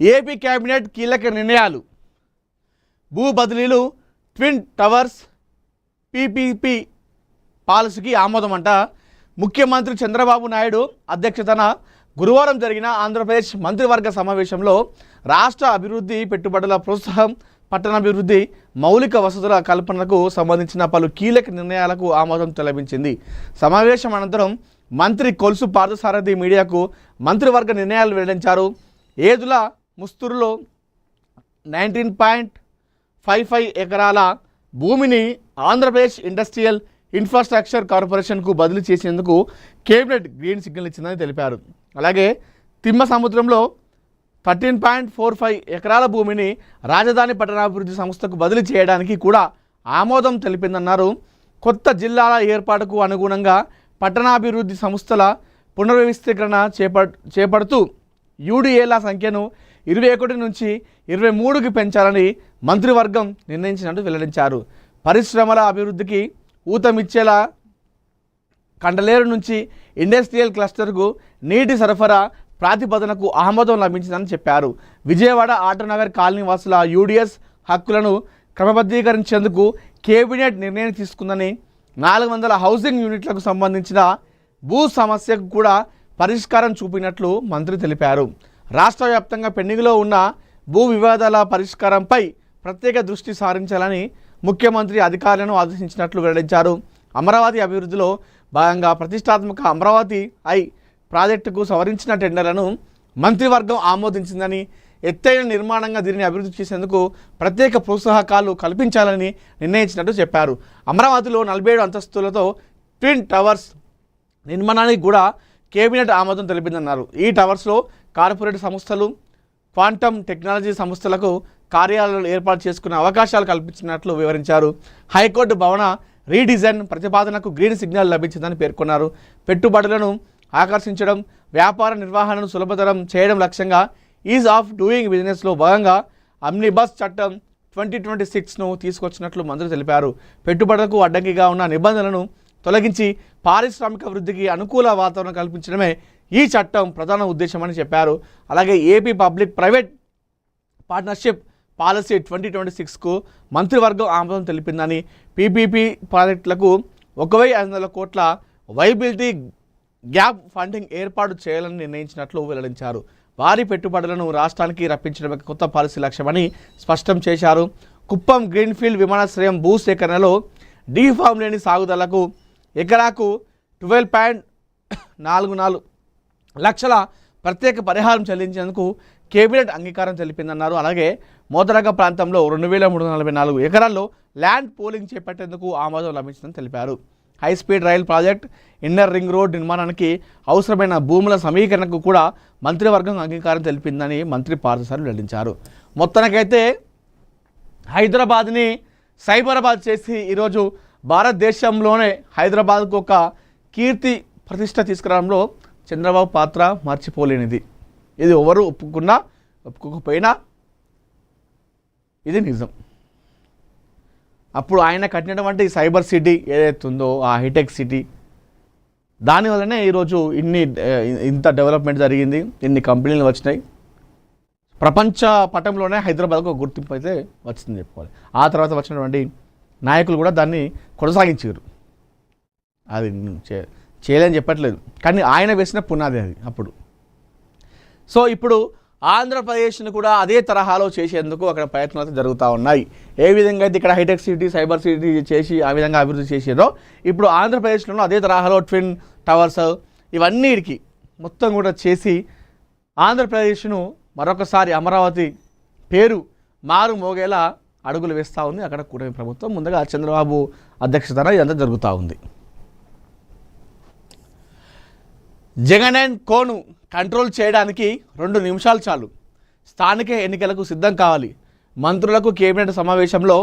AP cabinet కీలక నిర్ణయాలు. భూ బదిలీలు, ట్విన్ టవర్స్, పీపీపీ పాలసీకి ఆమోదం అంట. ముఖ్యమంత్రి చంద్రబాబు నాయుడు అధ్యక్షతన గురువారం జరిగిన ఆంధ్రప్రదేశ్ మంత్రివర్గ సమావేశంలో రాష్ట్ర అభివృద్ధి, పెట్టుబడుల ప్రోత్సాహం, పట్టణాభివృద్ధి, మౌలిక వసతుల కల్పనకు సంబంధించిన పలు కీలక నిర్ణయాలకు ఆమోదం లభించింది. సమావేశం అనంతరం మంత్రి కొలుసు పార్థసారథి మీడియాకు మంత్రివర్గ నిర్ణయాలు వెల్లడించారు. ఏదుల ముస్తూరులో 19.55 ఎకరాల భూమిని ఆంధ్రప్రదేశ్ ఇండస్ట్రియల్ ఇన్ఫ్రాస్ట్రక్చర్ కార్పొరేషన్కు బదిలీ చేసేందుకు కేబినెట్ గ్రీన్ సిగ్నల్ ఇచ్చిందని తెలిపారు. అలాగే తిమ్మ సముద్రంలో 13.45 ఎకరాల భూమిని రాజధాని పట్టణాభివృద్ధి సంస్థకు బదిలీ చేయడానికి కూడా ఆమోదం తెలిపిందన్నారు. కొత్త జిల్లాల ఏర్పాటుకు అనుగుణంగా పట్టణాభివృద్ధి సంస్థల పునర్వ్యవస్థీకరణ చేపడుతూ యూడీఏల సంఖ్యను 21 నుంచి 23కి పెంచాలని మంత్రివర్గం నిర్ణయించినట్టు వెల్లడించారు. పరిశ్రమల అభివృద్ధికి ఊతమిచ్చేలా కండలేరు నుంచి ఇండస్ట్రియల్ క్లస్టర్కు నీటి సరఫరా ప్రాతిపదనకు ఆమోదం లభించిందని చెప్పారు. విజయవాడ ఆటోనగర్ కాలనీ వాసుల యూడిఎస్ హక్కులను క్రమబద్ధీకరించేందుకు కేబినెట్ నిర్ణయం తీసుకుందని, 400 హౌసింగ్ యూనిట్లకు సంబంధించిన భూ సమస్యకు కూడా పరిష్కారం చూపినట్లు మంత్రి తెలిపారు. రాష్ట్ర వ్యాప్తంగా పెండింగ్లో ఉన్న భూ వివాదాల పరిష్కారంపై ప్రత్యేక దృష్టి సారించాలని ముఖ్యమంత్రి అధికారులను ఆదేశించినట్లు వెల్లడించారు. అమరావతి అభివృద్ధిలో భాగంగా ప్రతిష్టాత్మక అమరావతి ప్రాజెక్టుకు సవరించిన టెండర్లను మంత్రివర్గం ఆమోదించిందని, ఎత్తైన నిర్మాణంగా దీనిని అభివృద్ధి చేసేందుకు ప్రత్యేక ప్రోత్సాహకాలు కల్పించాలని నిర్ణయించినట్టు చెప్పారు. అమరావతిలో 47 అంతస్తులతో ట్విన్ టవర్స్ నిర్మాణానికి కూడా కేబినెట్ ఆమోదం తెలిపిందన్నారు. ఈ టవర్స్లో కార్పొరేట్ సంస్థలు, క్వాంటమ్ టెక్నాలజీ సంస్థలకు కార్యాలయాలు ఏర్పాటు చేసుకునే అవకాశాలు కల్పించినట్లు వివరించారు. హైకోర్టు భవన రీడిజైన్ ప్రతిపాదనకు గ్రీన్ సిగ్నల్ లభించిందని పేర్కొన్నారు. పెట్టుబడులను ఆకర్షించడం, వ్యాపార నిర్వహణను సులభతరం చేయడం లక్ష్యంగా ఈజ్ ఆఫ్ డూయింగ్ బిజినెస్లో భాగంగా అమ్నిబస్ చట్టం 2026ను తీసుకొచ్చినట్లు మంత్రి తెలిపారు. పెట్టుబడులకు అడ్డంకిగా ఉన్న నిబంధనలను తొలగించి పారిశ్రామిక వృద్ధికి అనుకూల వాతావరణం కల్పించడమే ఈ చట్టం ప్రధాన ఉద్దేశమని చెప్పారు. అలాగే AP public private partnership policy 2026కు మంత్రివర్గం ఆమోదం తెలిపిందని, పీపీపీ ప్రాజెక్టులకు 1500 కోట్ల వైబిలిటీ గ్యాప్ ఫండింగ్ ఏర్పాటు చేయాలని నిర్ణయించినట్లు వెల్లడించారు. భారీ పెట్టుబడులను రాష్ట్రానికి రప్పించడమే కొత్త పాలసీ లక్ష్యమని స్పష్టం చేశారు. కుప్పం గ్రీన్ఫీల్డ్ విమానాశ్రయం భూసేకరణలో డీఫామ్ లేని సాగుదలకు ఎకరాకు 12.44 లక్షల ప్రత్యేక పరిహారం చెల్లించేందుకు కేబినెట్ అంగీకారం తెలిపిందన్నారు. అలాగే మోతరగ ప్రాంతంలో 2344 ఎకరాల్లో ల్యాండ్ పూలింగ్ చేపట్టేందుకు ఆమోదం లభించిందని తెలిపారు. High speed rail project, inner ring road నిర్మాణానికి అవసరమైన భూముల సమీకరణకు కూడా మంత్రివర్గం అంగీకారం తెలిపిందని మంత్రి పార్థసారథి వెల్లడించారు. మొత్తానికైతే హైదరాబాద్ని సైబరాబాద్ చేసి ఈరోజు భారతదేశంలోనే హైదరాబాద్కు ఒక కీర్తి ప్రతిష్ట తీసుకురావడంలో చంద్రబాబు పాత్ర మర్చిపోలేనిది. ఇది ఎవరు ఒప్పుకున్నా ఒప్పుకోకపోయినా ఇది నిజం. అప్పుడు ఆయన కట్టినటువంటి ఈ సైబర్ సిటీ ఏదైతే ఉందో, ఆ హైటెక్ సిటీ, దానివల్లనే ఈరోజు ఇంత డెవలప్మెంట్ జరిగింది, ఇన్ని కంపెనీలు వచ్చినాయి. ప్రపంచ పటంలోనే హైదరాబాద్కు ఒక గుర్తింపు అయితే వచ్చిందని చెప్పుకోవాలి. ఆ తర్వాత వచ్చినటువంటి నాయకులు కూడా దాన్ని కొనసాగించారు. అది చేయలేని చెప్పట్లేదు, కానీ ఆయన వేసిన పునాది అది అప్పుడు. సో ఇప్పుడు ఆంధ్రప్రదేశ్ను కూడా అదే తరహాలో చేసేందుకు అక్కడ ప్రయత్నాలు జరుగుతూ ఉన్నాయి. ఏ విధంగా అయితే ఇక్కడ హైటెక్ సిటీ, సైబర్ సిటీ చేసి ఆ విధంగా అభివృద్ధి చేసారో, ఇప్పుడు ఆంధ్రప్రదేశ్లో అదే తరహాలో ట్విన్ టవర్స్ ఇవన్నీటికి మొత్తం కూడా చేసి ఆంధ్రప్రదేశ్ను మరొకసారి అమరావతి పేరు మారు మోగేలా అడుగులు వేస్తూ ఉంది అక్కడ కూటమి ప్రభుత్వం. ముందుగా చంద్రబాబు అధ్యక్షతన ఇదంతా జరుగుతూ ఉంది. జగన్ అండ్ కోను కంట్రోల్ చేయడానికి 2 నిమిషాలు చాలు. స్థానిక ఎన్నికలకు సిద్ధం కావాలి. మంత్రులకు కేబినెట్ సమావేశంలో